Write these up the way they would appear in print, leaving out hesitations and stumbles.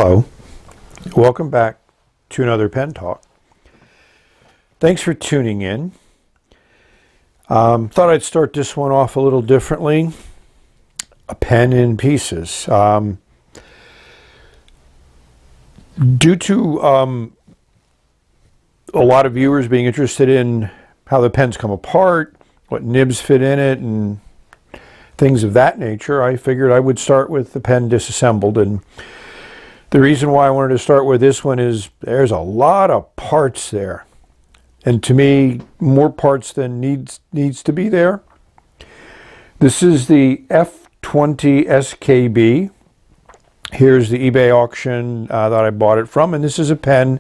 Hello, welcome back to another Pen Talk. Thanks for tuning in. Thought I'd start this one off a little differently. A pen in pieces. Due to a lot of viewers being interested in how the pens come apart, what nibs fit in it, and things of that nature, I figured I would start with the pen disassembled. And the reason why I wanted to start with this one is there's a lot of parts there. And to me, more parts than needs to be there. This is the F20 SKB. Here's the eBay auction that I bought it from. And this is a pen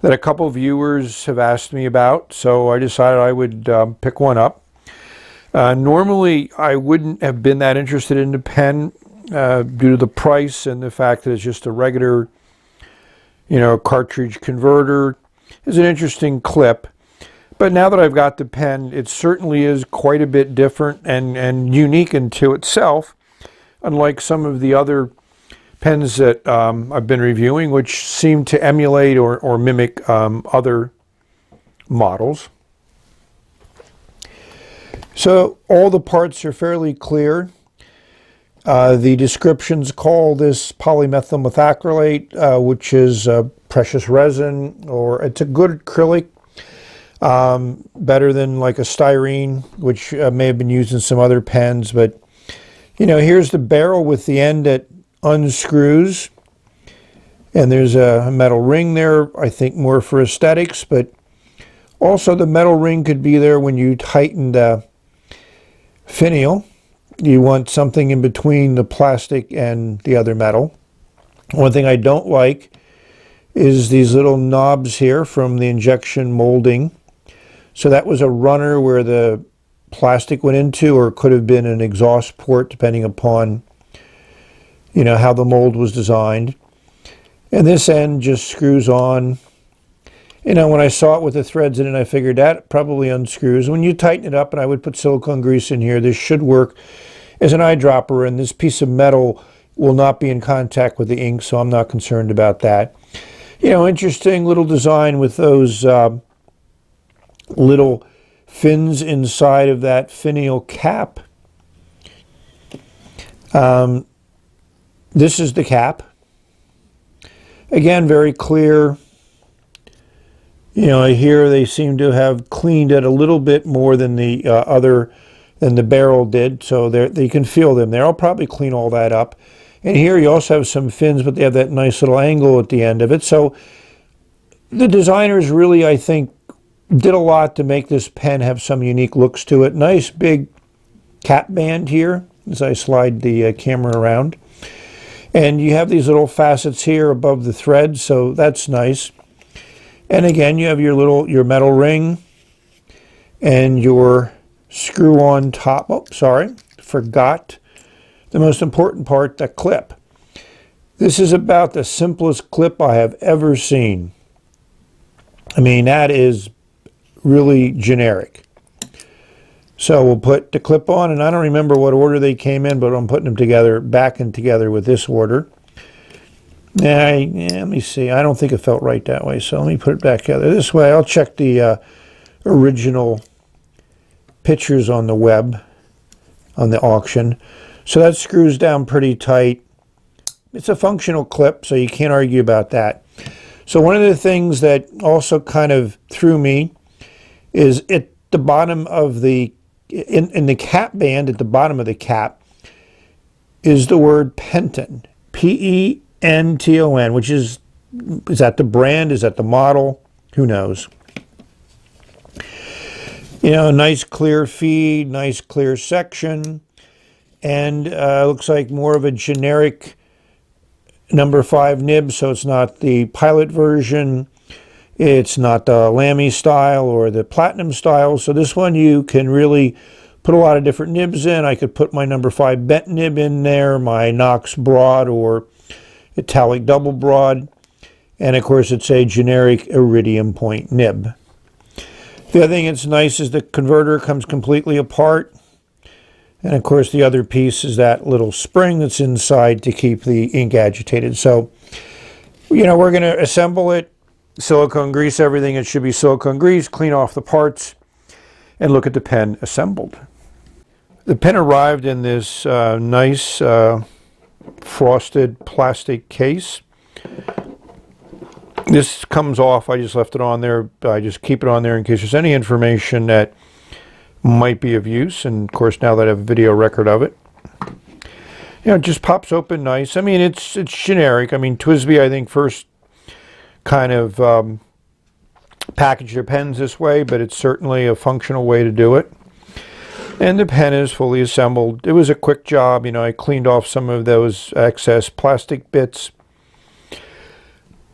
that a couple viewers have asked me about. So I decided I would pick one up. Normally, I wouldn't have been that interested in the pen due to the price and the fact that it's just a regular, cartridge converter. It's an interesting clip. But now that I've got the pen, it certainly is quite a bit different and unique into itself, unlike some of the other pens that I've been reviewing, which seem to emulate or mimic other models. So all the parts are fairly clear. The descriptions call this polymethyl methacrylate, which is a precious resin, or it's a good acrylic, better than like a styrene, which may have been used in some other pens. But, here's the barrel with the end that unscrews. And there's a metal ring there, I think more for aesthetics, but also the metal ring could be there when you tighten the finial. You want something in between the plastic and the other metal. One thing I don't like is these little knobs here from the injection molding. So that was a runner where the plastic went into, or it could have been an exhaust port depending upon, how the mold was designed. And this end just screws on. When I saw it with the threads in it, I figured that probably unscrews. When you tighten it up, and I would put silicone grease in here, this should work as an eyedropper, and this piece of metal will not be in contact with the ink, so I'm not concerned about that. Interesting little design with those little fins inside of that finial cap. This is the cap. Again, very clear. Here they seem to have cleaned it a little bit more than the than the barrel did, so you can feel them there. I'll probably clean all that up. And here you also have some fins, but they have that nice little angle at the end of it. So the designers really, I think, did a lot to make this pen have some unique looks to it. Nice big cap band here as I slide the camera around. And you have these little facets here above the thread, so that's nice. And again, you have your metal ring and your screw on top. Oh, sorry, forgot the most important part, the clip. This is about the simplest clip I have ever seen. I mean, that is really generic. So we'll put the clip on, and I don't remember what order they came in, but I'm putting them together, back and together with this order. Let me see. I don't think it felt right that way, so let me put it back together. This way, I'll check the original pictures on the web, on the auction. So that screws down pretty tight. It's a functional clip, so you can't argue about that. So one of the things that also kind of threw me is at the bottom of the, in the cap band, at the bottom of the cap, is the word Penton. Penton, which is that the brand? Is that the model? Who knows? Nice clear feed, nice clear section, and looks like more of a generic number 5 nib, so it's not the pilot version, it's not the Lamy style or the platinum style, so this one you can really put a lot of different nibs in. I could put my number 5 bent nib in there, my Knox broad or italic double broad, and of course it's a generic iridium point nib. The other thing that's nice is the converter comes completely apart, and of course the other piece is that little spring that's inside to keep the ink agitated. So You know, we're going to assemble it, silicone grease everything. It should be silicone grease, clean off the parts, and look at the pen assembled. The pen arrived in this nice frosted plastic case. This comes off. I just left it on there. I just keep it on there in case there's any information that might be of use. And of course, now that I have a video record of it, you know, it just pops open nice. I mean, it's generic. I mean, TWSBI, I think, first kind of packaged their pens this way, but it's certainly a functional way to do it. And the pen is fully assembled. It was a quick job. You know, I cleaned off some of those excess plastic bits.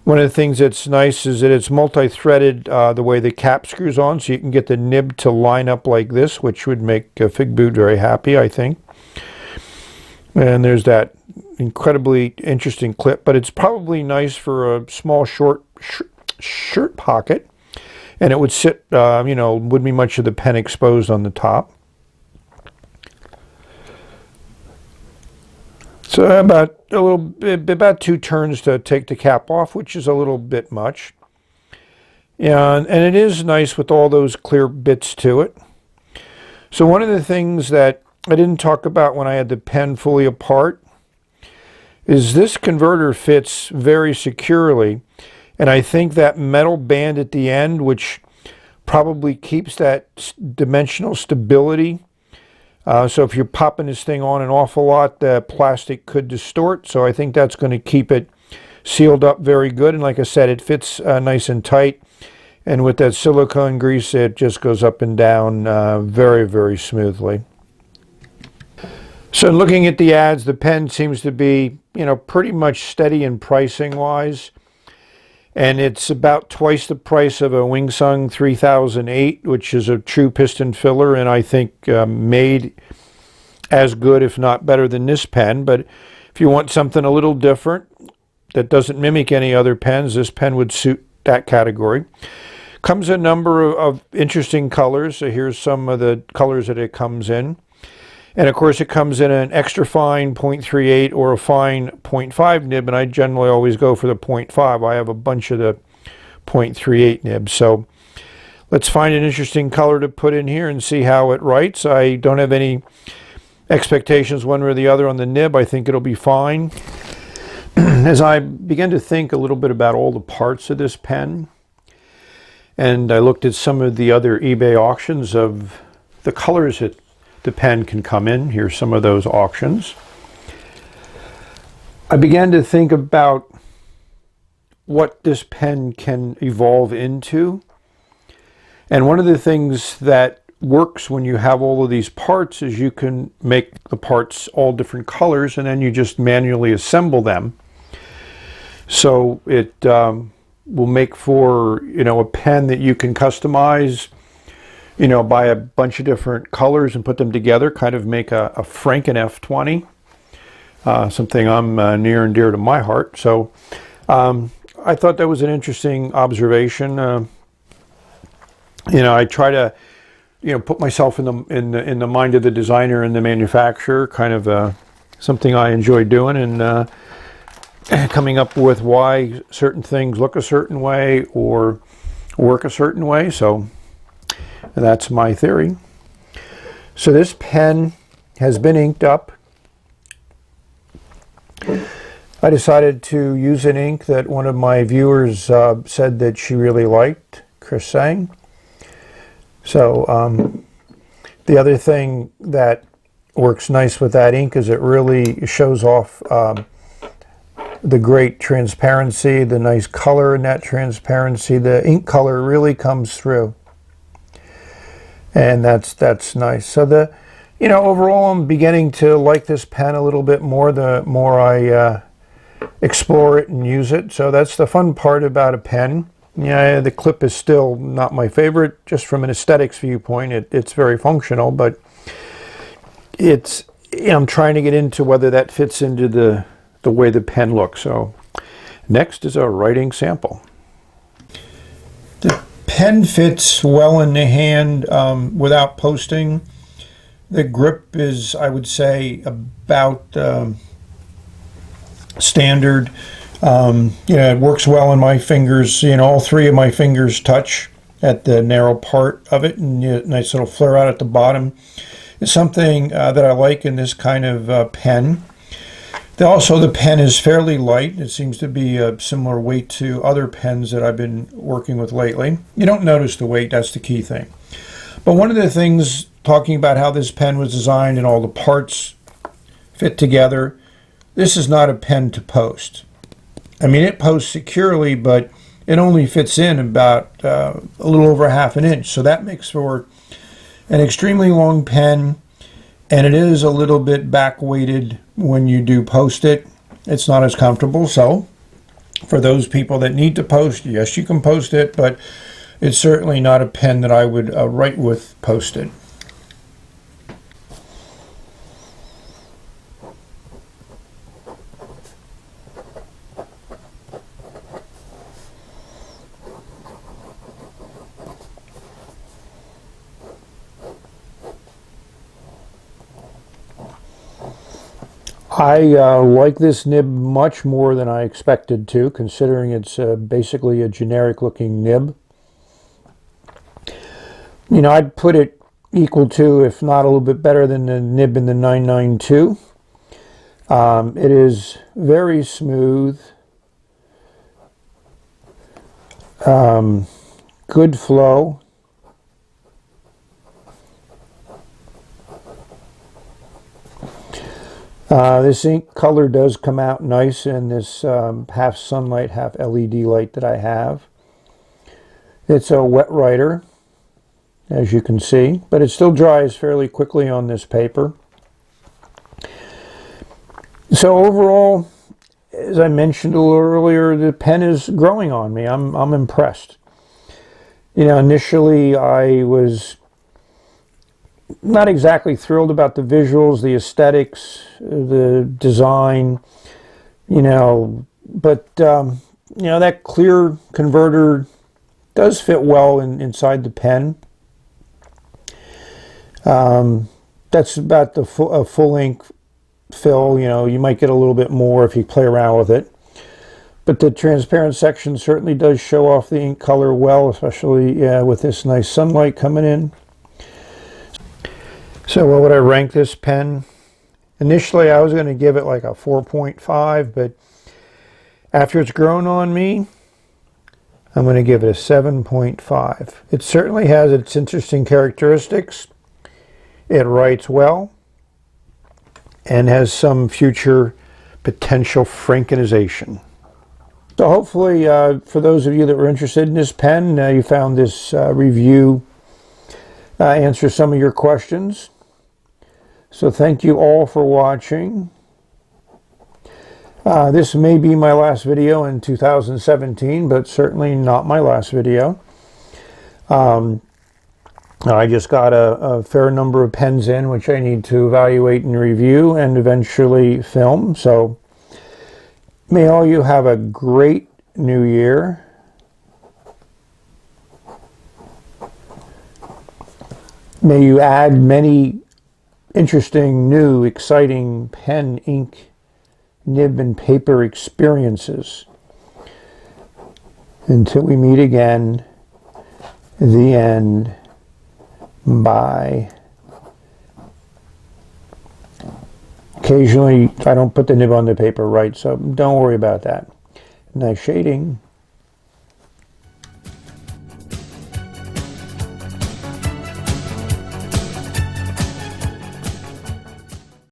One of the things that's nice is that it's multi-threaded the way the cap screws on, so you can get the nib to line up like this, which would make Fig Boot very happy, I think. And there's that incredibly interesting clip, but it's probably nice for a small short shirt pocket, and it would sit, you know, wouldn't be much of the pen exposed on the top. So about 2 turns to take the cap off, which is a little bit much. And it is nice with all those clear bits to it. So one of the things that I didn't talk about when I had the pen fully apart is this converter fits very securely. And I think that metal band at the end, which probably keeps that dimensional stability. So if you're popping this thing on an awful lot, the plastic could distort. So I think that's going to keep it sealed up very good. And like I said, it fits nice and tight. And with that silicone grease, it just goes up and down very, very smoothly. So looking at the ads, the pen seems to be, you know, pretty much steady in pricing wise. And it's about twice the price of a Wingsung 3008, which is a true piston filler, and I think made as good, if not better, than this pen. But if you want something a little different that doesn't mimic any other pens, this pen would suit that category. Comes in a number of interesting colors. So here's some of the colors that it comes in. And of course, it comes in an extra fine 0.38 or a fine 0.5 nib, and I generally always go for the 0.5. I have a bunch of the 0.38 nibs. So let's find an interesting color to put in here and see how it writes. I don't have any expectations one way or the other on the nib. I think it'll be fine. As I began to think a little bit about all the parts of this pen, and I looked at some of the other eBay auctions of the colors that the pen can come in. Here's some of those auctions. I began to think about what this pen can evolve into. And one of the things that works when you have all of these parts is you can make the parts all different colors, and then you just manually assemble them. So it will make for, you know, a pen that you can customize, you know, buy a bunch of different colors and put them together, kind of make a Penton F20, something I'm near and dear to my heart. So I thought that was an interesting observation. You know, I try to, you know, put myself in the mind of the designer and the manufacturer, kind of something I enjoy doing, and coming up with why certain things look a certain way or work a certain way. So that's my theory. So this pen has been inked up. I decided to use an ink that one of my viewers said that she really liked, Chris Sang. So the other thing that works nice with that ink is it really shows off the great transparency, the nice color in that transparency. The ink color really comes through. And that's nice. So you know, overall I'm beginning to like this pen a little bit more the more I explore it and use it. So that's the fun part about a pen. Yeah, the clip is still not my favorite, just from an aesthetics viewpoint. It's very functional, but it's, you know, I'm trying to get into whether that fits into the way the pen looks. So next is a writing sample. Pen fits well in the hand without posting. The grip is, I would say, about standard. It works well in my fingers. All three of my fingers touch at the narrow part of it, and nice little flare out at the bottom. It's something that I like in this kind of pen. Also, the pen is fairly light. It seems to be a similar weight to other pens that I've been working with lately. You don't notice the weight, that's the key thing. But one of the things, talking about how this pen was designed and all the parts fit together, this is not a pen to post. I mean, it posts securely, but it only fits in about a little over ½ an inch. So that makes for an extremely long pen, and it is a little bit back weighted when you do post it. It's not as comfortable. So for those people that need to post, yes, you can post it, but it's certainly not a pen that I would write with posted. I like this nib much more than I expected to, considering it's basically a generic looking nib. I'd put it equal to, if not a little bit better than the nib in the 992. It is very smooth, good flow. This ink color does come out nice in this half sunlight, half LED light that I have. It's a wet writer, as you can see, but it still dries fairly quickly on this paper. So overall, as I mentioned a little earlier, the pen is growing on me. I'm impressed. Initially I was not exactly thrilled about the visuals, the aesthetics, the design, but that clear converter does fit well inside the pen. That's about the full ink fill. You might get a little bit more if you play around with it, but the transparent section certainly does show off the ink color well, especially with this nice sunlight coming in. So what would I rank this pen? Initially I was going to give it like a 4.5, but after it's grown on me, I'm going to give it a 7.5. It certainly has its interesting characteristics. It writes well and has some future potential frankenization. So hopefully for those of you that were interested in this pen, you found this review answer some of your questions. So thank you all for watching. This may be my last video in 2017, but certainly not my last video. I just got a fair number of pens in, which I need to evaluate and review and eventually film. So may all you have a great new year. May you add many interesting, new, exciting pen, ink, nib, and paper experiences. Until we meet again, the end. Bye. Occasionally, I don't put the nib on the paper, right? So don't worry about that. Nice shading.